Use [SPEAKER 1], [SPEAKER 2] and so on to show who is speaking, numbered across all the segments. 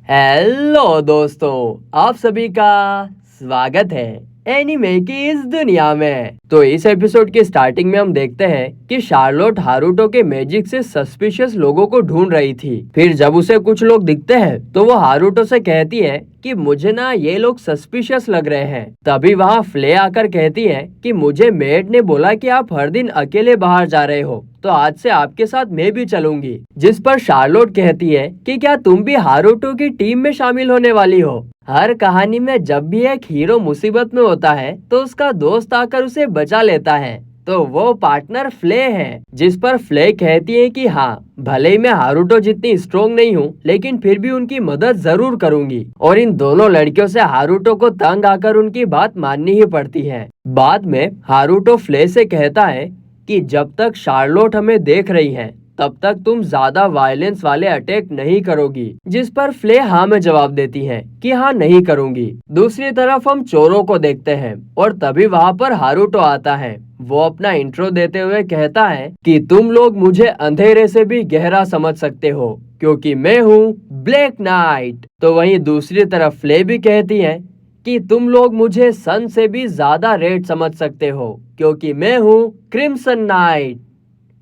[SPEAKER 1] Hello दोस्तों, आप सभी का स्वागत है एनीमे की इस दुनिया में। तो इस एपिसोड के स्टार्टिंग में हम देखते हैं कि शार्लोट हारुतो के मैजिक से सस्पिशियस लोगों को ढूंढ रही थी। फिर जब उसे कुछ लोग दिखते हैं तो वो हारुतो से कहती है कि मुझे ना ये लोग सस्पिशियस लग रहे हैं। तभी वहाँ फ्ले आकर कहती है कि मुझे मेड ने बोला कि आप हर दिन अकेले बाहर जा रहे हो, तो आज से आपके साथ मैं भी चलूंगी। जिस पर शार्लोट कहती है कि क्या तुम भी हारुतो की टीम में शामिल होने वाली हो। हर कहानी में जब भी एक हीरो मुसीबत में होता है तो उसका दोस्त आकर उसे बचा लेता है, तो वो पार्टनर फ्ले है। जिस पर फ्ले कहती है कि हाँ, भले ही मैं हारुतो जितनी स्ट्रोंग नहीं हूँ, लेकिन फिर भी उनकी मदद जरूर करूंगी। और इन दोनों लड़कियों से हारुतो को तंग आकर उनकी बात माननी ही पड़ती है। बाद में हारुतो फ्ले से कहता है कि जब तक शार्लोट हमें देख रही है तब तक तुम ज्यादा वायलेंस वाले अटैक नहीं करोगी। जिस पर फ्ले हाँ में जवाब देती है कि हाँ नहीं करूंगी। दूसरी तरफ हम चोरों को देखते हैं और तभी वहाँ पर हारुतो आता है। वो अपना इंट्रो देते हुए कहता है कि तुम लोग मुझे अंधेरे से भी गहरा समझ सकते हो क्योंकि मैं हूँ ब्लैक नाइट। तो वहीं दूसरी तरफ फ्ले भी कहती है कि तुम लोग मुझे सन से भी ज्यादा रेड समझ सकते हो क्योंकि मैं हूँ क्रिम्सन नाइट।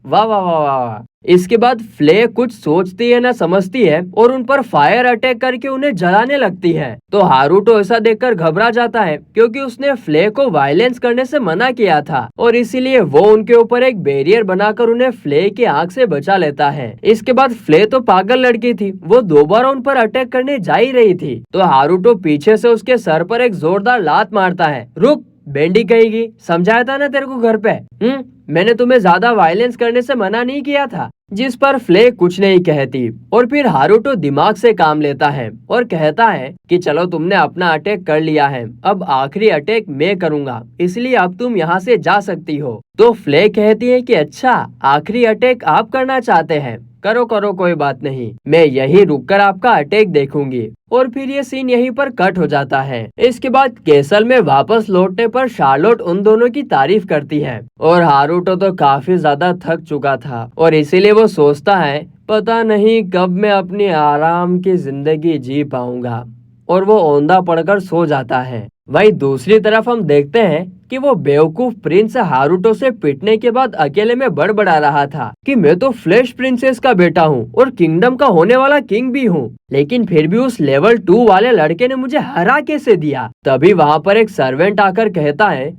[SPEAKER 1] वाह वाह वाह वाह। इसके बाद फ्ले कुछ सोचती है ना समझती है और उन पर फायर अटैक करके उन्हें जलाने लगती है। तो हारुतो ऐसा देखकर घबरा जाता है क्योंकि उसने फ्ले को वायलेंस करने से मना किया था और इसीलिए वो उनके ऊपर एक बैरियर बनाकर उन्हें फ्ले की आग से बचा लेता है। इसके बाद फ्ले तो पागल लड़की थी, वो दोबारा उन पर अटैक करने जा ही रही थी। तो हारुतो पीछे से उसके सर पर एक जोरदार लात मारता है। रुक बेंडी कहेगी, समझाया था ना तेरे को घर पे। मैंने तुम्हें ज्यादा वायलेंस करने से मना नहीं किया था। जिस पर फ्ले कुछ नहीं कहती और फिर हारुतो दिमाग से काम लेता है और कहता है कि चलो तुमने अपना अटैक कर लिया है, अब आखिरी अटैक मैं करूंगा, इसलिए अब तुम यहाँ से जा सकती हो। तो फ्ले कहती है कि अच्छा, आखिरी अटैक आप करना चाहते हैं, करो करो कोई बात नहीं, मैं यहीं रुककर आपका अटैक देखूंगी। और फिर ये सीन यहीं पर कट हो जाता है। इसके बाद कैसल में वापस लौटने पर शार्लोट उन दोनों की तारीफ करती है और हारुतो तो काफी ज्यादा थक चुका था और इसीलिए वो सोचता है पता नहीं कब मैं अपनी आराम की जिंदगी जी पाऊंगा, और वो औंधा पड़कर सो जाता है। वहीं दूसरी तरफ हम देखते हैं कि वो बेवकूफ प्रिंस हारुतो से पिटने के बाद अकेले में बड़बड़ा रहा था कि मैं तो फ्लैश प्रिंसेस का बेटा हूँ और किंगडम का होने वाला किंग भी हूँ, लेकिन फिर भी उस लेवल 2 वाले लड़के ने मुझे हरा कैसे दिया। तभी वहाँ पर एक सर्वेंट आकर कहता है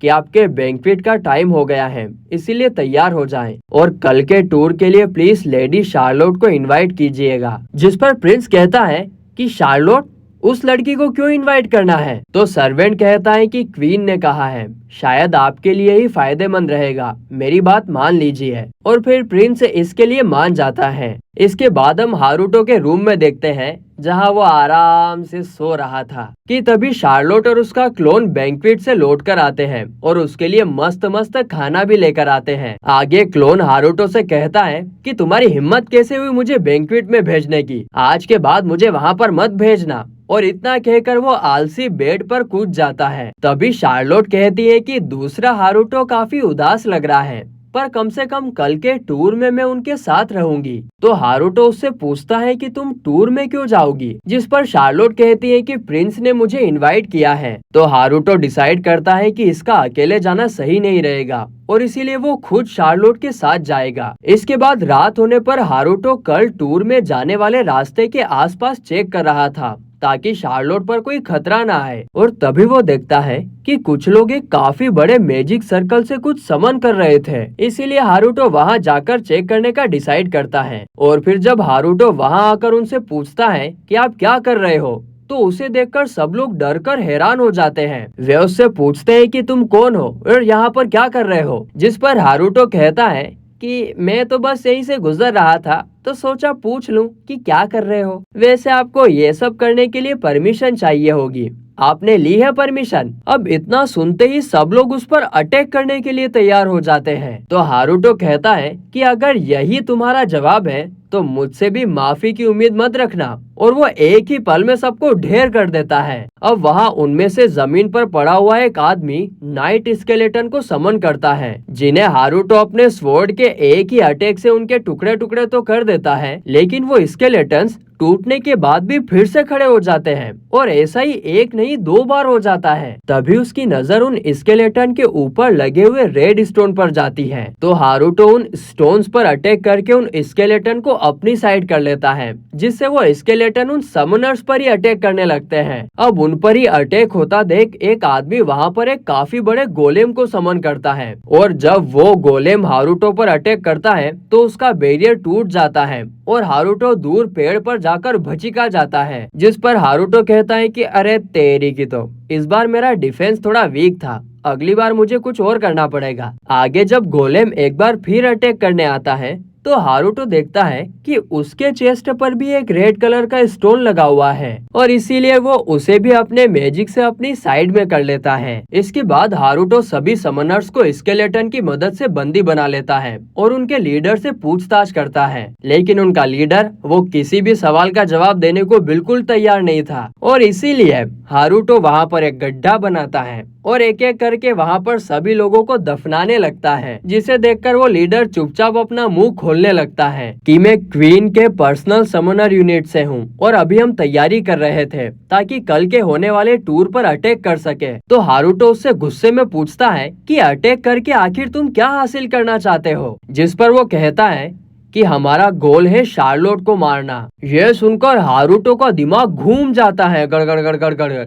[SPEAKER 1] कि आपके बैंक्वेट का टाइम हो गया है, इसीलिए तैयार हो जाएं और कल के टूर के लिए प्लीज लेडी शार्लोट को इनवाइट कीजिएगा। जिस पर प्रिंस कहता है कि शार्लोट, उस लड़की को क्यों इनवाइट करना है। तो सर्वेंट कहता है कि क्वीन ने कहा है, शायद आपके लिए ही फायदेमंद रहेगा, मेरी बात मान लीजिए। और फिर प्रिंस इसके लिए मान जाता है। इसके बाद हम हारुतो के रूम में देखते हैं जहां वो आराम से सो रहा था कि तभी शार्लोट और उसका क्लोन बैंक्वेट से लौट कर आते हैं और उसके लिए मस्त मस्त खाना भी लेकर आते हैं। आगे क्लोन हारुतो से कहता है कि तुम्हारी हिम्मत कैसे हुई मुझे बैंक्वेट में भेजने की, आज के बाद मुझे वहां पर मत भेजना। और इतना कहकर वो आलसी बेड पर कूद जाता है। तभी शार्लोट कहती है कि दूसरा हारुतो काफी उदास लग रहा है, पर कम से कम कल के टूर में मैं उनके साथ रहूंगी। तो हारुतो उससे पूछता है कि तुम टूर में क्यों जाओगी। जिस पर शार्लोट कहती है कि प्रिंस ने मुझे इनवाइट किया है। तो हारुतो डिसाइड करता है कि इसका अकेले जाना सही नहीं रहेगा और इसीलिए वो खुद शार्लोट के साथ जाएगा। इसके बाद रात होने पर हारुतो कल टूर में जाने वाले रास्ते के आसपास चेक कर रहा था ताकि शार्लोट पर कोई खतरा ना आए। और तभी वो देखता है कि कुछ लोग एक काफी बड़े मैजिक सर्कल से कुछ समन कर रहे थे, इसीलिए हारुतो वहां जाकर चेक करने का डिसाइड करता है। और फिर जब हारुतो वहां आकर उनसे पूछता है कि आप क्या कर रहे हो, तो उसे देखकर सब लोग डरकर हैरान हो जाते हैं। वे उससे पूछते हैं कि तुम कौन हो और यहाँ पर क्या कर रहे हो। जिस पर हारुतो कहता है कि मैं तो बस यहीं से गुजर रहा था, तो सोचा पूछ लूं कि क्या कर रहे हो। वैसे आपको ये सब करने के लिए परमिशन चाहिए होगी, आपने ली है परमिशन। अब इतना सुनते ही सब लोग उस पर अटैक करने के लिए तैयार हो जाते हैं। तो हारुतो कहता है कि अगर यही तुम्हारा जवाब है तो मुझसे भी माफी की उम्मीद मत रखना और वो एक ही पल में सबको ढेर कर देता है। अब वहाँ उनमें से जमीन पर पड़ा हुआ एक आदमी नाइट स्केलेटन को समन करता है, जिन्हें हारुतो अपने स्वॉर्ड के एक ही अटैक से उनके टुकड़े टुकड़े तो कर देता है, लेकिन वो स्केलेटन्स टूटने के बाद भी फिर से खड़े हो जाते हैं और ऐसा ही एक नहीं 2 बार हो जाता है। तभी उसकी नजर उन स्केलेटन के ऊपर लगे हुए रेड स्टोन पर जाती है, तो हारुतो उन स्टोन्स पर अटैक करके उन स्केलेटन को अपनी साइड कर लेता है, जिससे वो स्केलेटन उन समनर्स पर ही अटैक करने लगते हैं। अब उन पर ही अटैक होता देख एक आदमी वहाँ पर एक काफी बड़े गोलेम को समन करता है, और जब वो गोलेम हारुतो पर अटैक करता है तो उसका बैरियर टूट जाता है और हारुतो दूर पेड़ पर जाकर भचिका जाता है, जिस पर हारुतो कहता है कि अरे तेरी की तो इस बार मेरा डिफेंस थोड़ा वीक था, अगली बार मुझे कुछ और करना पड़ेगा। आगे जब गोलेम एक बार फिर अटैक करने आता है तो हारुतो देखता है कि उसके चेस्ट पर भी एक रेड कलर का स्टोन लगा हुआ है और इसीलिए वो उसे भी अपने मैजिक से अपनी साइड में कर लेता है। इसके बाद हारुतो सभी समनर्स को स्केलेटन की मदद से बंदी बना लेता है और उनके लीडर से पूछताछ करता है, लेकिन उनका लीडर वो किसी भी सवाल का जवाब देने को बिल्कुल तैयार नहीं था और इसीलिए हारुतो वहाँ पर एक गड्ढा बनाता है और एक एक करके वहाँ पर सभी लोगों को दफनाने लगता है, जिसे देखकर वो लीडर चुपचाप अपना मुंह खोलने लगता है कि मैं क्वीन के पर्सनल समनर यूनिट से हूँ और अभी हम तैयारी कर रहे थे ताकि कल के होने वाले टूर पर अटैक कर सके। तो हारुतो उससे गुस्से में पूछता है कि अटैक करके आखिर तुम क्या हासिल करना चाहते हो, जिस पर वो कहता है कि हमारा गोल है शार्लोट को मारना। यह सुनकर हारुतो का दिमाग घूम जाता है गड़गड़ गड़गड़ गड़गड़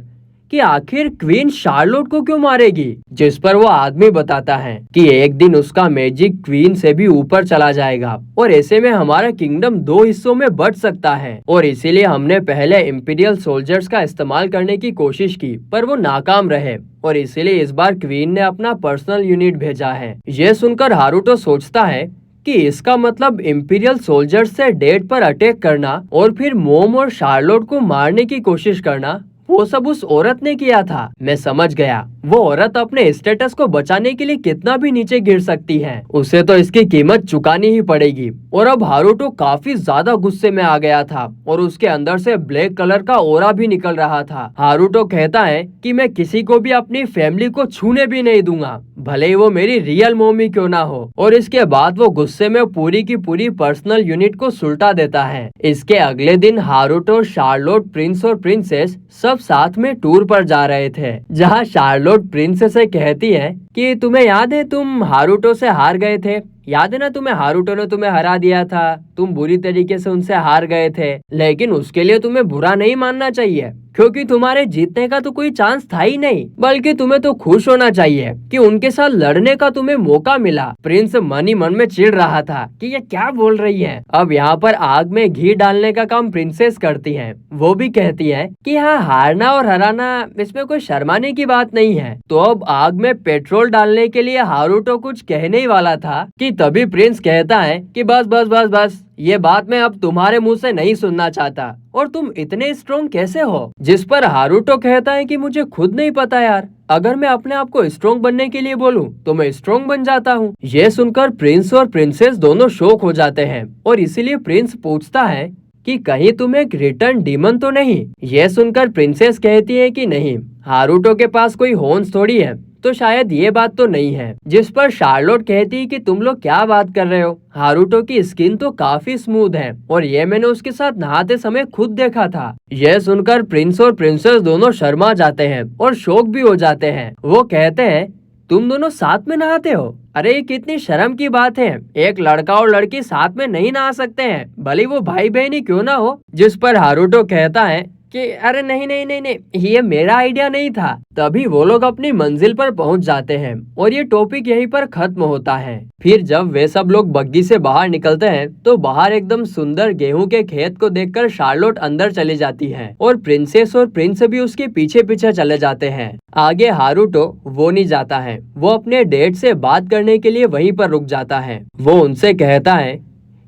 [SPEAKER 1] कि आखिर क्वीन शार्लोट को क्यों मारेगी, जिस पर वो आदमी बताता है कि एक दिन उसका मैजिक क्वीन से भी ऊपर चला जाएगा और ऐसे में हमारा किंगडम 2 हिस्सों में बंट सकता है और इसीलिए हमने पहले इंपीरियल सोल्जर्स का इस्तेमाल करने की कोशिश की पर वो नाकाम रहे और इसीलिए इस बार क्वीन ने अपना पर्सनल यूनिट भेजा है। यह सुनकर हारुतो सोचता है कि इसका मतलब इंपीरियल सोल्जर्स से डेट पर अटैक करना और फिर मोम और शार्लोट को मारने की कोशिश करना वो सब उस औरत ने किया था। मैं समझ गया, वो औरत अपने स्टेटस को बचाने के लिए कितना भी नीचे गिर सकती है, उसे तो इसकी कीमत चुकानी ही पड़ेगी। और अब हारुतो काफी ज्यादा गुस्से में आ गया था और उसके अंदर से ब्लैक कलर का ओरा भी निकल रहा था। हारुतो कहता है कि मैं किसी को भी अपनी फैमिली को छूने भी नहीं दूंगा, भले ही वो मेरी रियल मम्मी क्यों ना हो। और इसके बाद वो गुस्से में पूरी की पूरी पर्सनल यूनिट को सुलटा देता है। इसके अगले दिन हारुतो, शार्लोट, प्रिंस और प्रिंसेस सब साथ में टूर पर जा रहे थे, जहाँ शार्लोट प्रिंसेस से कहती है कि तुम्हें याद है तुम हारुतो से हार गए थे, याद है ना तुम्हें हारुतो ने तुम्हें हरा दिया था, तुम बुरी तरीके से उनसे हार गए थे, लेकिन उसके लिए तुम्हें बुरा नहीं मानना चाहिए क्योंकि तुम्हारे जीतने का तो कोई चांस था ही नहीं, बल्कि तुम्हें तो खुश होना चाहिए कि उनके साथ लड़ने का तुम्हें मौका मिला। प्रिंस मन ही मन में चिढ़ रहा था कि ये क्या बोल रही है। अब यहाँ पर आग में घी डालने का काम प्रिंसेस करती है। वो भी कहती है कि हाँ, हारना और हराना इसमें कोई शर्माने की बात नहीं है। तो अब आग में पेट्रोल डालने के लिए हारुतो कुछ कहने ही वाला था कि तभी प्रिंस कहता है कि बस बस बस बस, ये बात मैं अब तुम्हारे मुंह से नहीं सुनना चाहता और तुम इतने स्ट्रॉन्ग कैसे हो। जिस पर हारुतो कहता है कि मुझे खुद नहीं पता यार, अगर मैं अपने आप को स्ट्रॉन्ग बनने के लिए बोलूं तो मैं स्ट्रॉन्ग बन जाता हूँ। ये सुनकर प्रिंस और प्रिंसेस दोनों शॉक हो जाते हैं और इसीलिए प्रिंस पूछता है कि कहीं तुम एक रिटर्न डीमन तो नहीं। यह सुनकर प्रिंसेस कहती है कि नहीं, हारुतो के पास कोई हॉर्न्स थोड़ी है, तो शायद ये बात तो नहीं है। जिस पर शार्लोट कहती है कि तुम लोग क्या बात कर रहे हो, हारुतो की स्किन तो काफी स्मूथ है और ये मैंने उसके साथ नहाते समय खुद देखा था। यह सुनकर प्रिंस और प्रिंसेस दोनों शर्मा जाते हैं और शौक भी हो जाते हैं। वो कहते हैं तुम दोनों साथ में नहाते हो, अरे ये कितनी शर्म की बात है, एक लड़का और लड़की साथ में नहीं नहा सकते हैं, भले वो भाई बहन ही क्यों ना हो। जिस पर हारुतो कहता है कि अरे नहीं नहीं नहीं नहीं, ये मेरा आइडिया नहीं था। तभी वो लोग अपनी मंजिल पर पहुंच जाते हैं और ये टॉपिक यहीं पर खत्म होता है। फिर जब वे सब लोग बग्गी से बाहर निकलते हैं तो बाहर एकदम सुंदर गेहूं के खेत को देखकर शार्लोट अंदर चली जाती है और प्रिंसेस और प्रिंस भी उसके पीछे पीछे चले जाते हैं। आगे हारुतो वो नहीं जाता है, वो अपने डैड से बात करने के लिए वहीं पर रुक जाता है। वो उनसे कहता है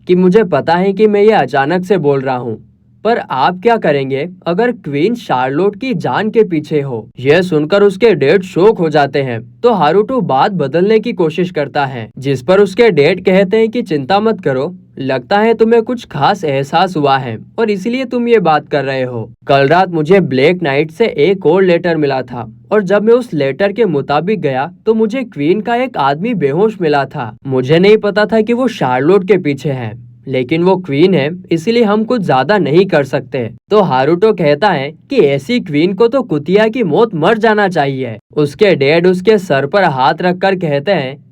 [SPEAKER 1] कि मुझे पता है कि मैं ये अचानक से बोल रहा हूँ, पर आप क्या करेंगे अगर क्वीन शार्लोट की जान के पीछे हो। यह सुनकर उसके डैड शॉक हो जाते हैं। तो हारुतो बात बदलने की कोशिश करता है, जिस पर उसके डैड कहते हैं कि चिंता मत करो, लगता है तुम्हें कुछ खास एहसास हुआ है और इसीलिए तुम ये बात कर रहे हो। कल रात मुझे ब्लैक नाइट से एक और लेटर मिला था और जब मैं उस लेटर के मुताबिक गया तो मुझे क्वीन का एक आदमी बेहोश मिला था। मुझे नहीं पता था कि वो शार्लोट के पीछे है, लेकिन वो क्वीन है, इसीलिए हम कुछ ज्यादा नहीं कर सकते। तो हारूटो कहता है कि ऐसी क्वीन को तो कुतिया की मौत मर जाना चाहिए। उसके डैड उसके सर पर हाथ रखकर कहते हैं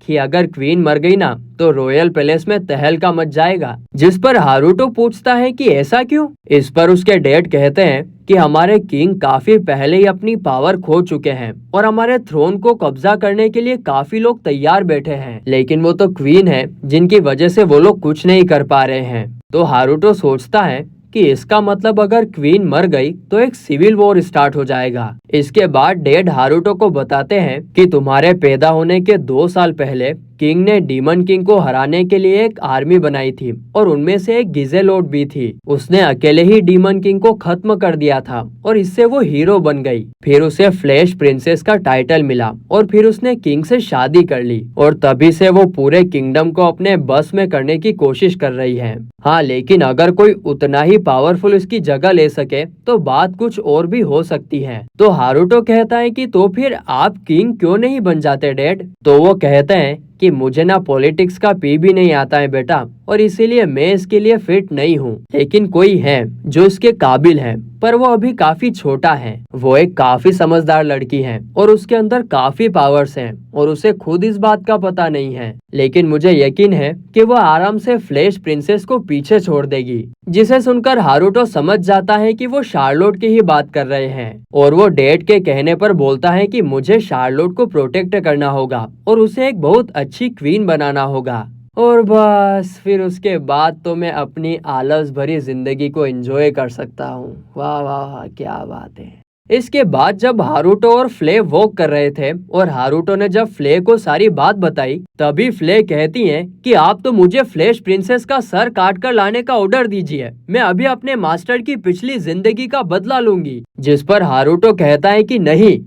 [SPEAKER 1] कि अगर क्वीन मर गई ना तो रॉयल पैलेस में तहलका मच जाएगा। जिस पर हारूटो पूछता है कि ऐसा क्यों। इस पर उसके डैड कहते हैं कि हमारे किंग काफी पहले ही अपनी पावर खो चुके हैं और हमारे थ्रोन को कब्जा करने के लिए काफी लोग तैयार बैठे हैं, लेकिन वो तो क्वीन है जिनकी वजह से वो लोग कुछ नहीं कर पा रहे हैं। तो हारूटो सोचता है कि इसका मतलब अगर क्वीन मर गई तो एक सिविल वॉर स्टार्ट हो जाएगा। इसके बाद डैड हारूटो को बताते हैं कि तुम्हारे पैदा होने के 2 साल पहले किंग ने डीमन किंग को हराने के लिए एक आर्मी बनाई थी और उनमें से एक गिजेलोट भी थी। उसने अकेले ही डीमन किंग को खत्म कर दिया था और इससे वो हीरो बन गई। फिर उसे फ्लैश प्रिंसेस का टाइटल मिला और फिर उसने किंग से शादी कर ली और तभी से वो पूरे किंगडम को अपने बस में करने की कोशिश कर रही है। हाँ, लेकिन अगर कोई उतना ही पावरफुल इसकी जगह ले सके तो बात कुछ और भी हो सकती है। तो हारूटो कहता है कि तो फिर आप किंग क्यों नहीं बन जाते डैड। तो वो कहते हैं कि मुझे ना पॉलिटिक्स का पी भी नहीं आता है बेटा और इसीलिए मैं इसके लिए फिट नहीं हूँ, लेकिन कोई है जो इसके काबिल है, पर वो अभी काफी छोटा है। वो एक काफी समझदार लड़की है और उसके अंदर काफी पावर्स हैं और उसे खुद इस बात का पता नहीं है, लेकिन मुझे यकीन है कि वो आराम से फ्लैश प्रिंसेस को पीछे छोड़ देगी। जिसे सुनकर हारूटो समझ जाता है कि वो शार्लोट की ही बात कर रहे हैं और वो डैड के कहने पर बोलता है कि मुझे शार्लोट को प्रोटेक्ट करना होगा और उसे एक बहुत अच्छी क्वीन बनाना होगा। और बस फिर उसके बाद तो मैं अपनी आलस भरी जिंदगी को एंजॉय कर सकता हूँ। वाह वाह वाह, क्या बात है। इसके बाद जब हारूटो और फ्ले वॉक कर रहे थे और हारूटो ने जब फ्ले को सारी बात बताई, तभी फ्ले कहती हैं कि आप तो मुझे फ्लैश प्रिंसेस का सर काट कर लाने का ऑर्डर दीजिए, मैं अभी अपने मास्टर की पिछली जिंदगी का बदला लूंगी। जिस पर हारूटो कहता है कि नहीं,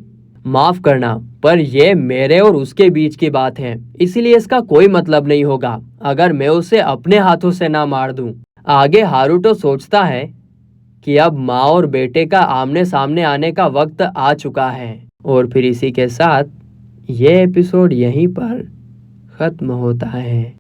[SPEAKER 1] माफ करना, पर ये मेरे और उसके बीच की बात है, इसीलिए इसका कोई मतलब नहीं होगा अगर मैं उसे अपने हाथों से ना मार दूं। आगे हारूटो सोचता है कि अब माँ और बेटे का आमने सामने आने का वक्त आ चुका है। और फिर इसी के साथ ये एपिसोड यहीं पर खत्म होता है।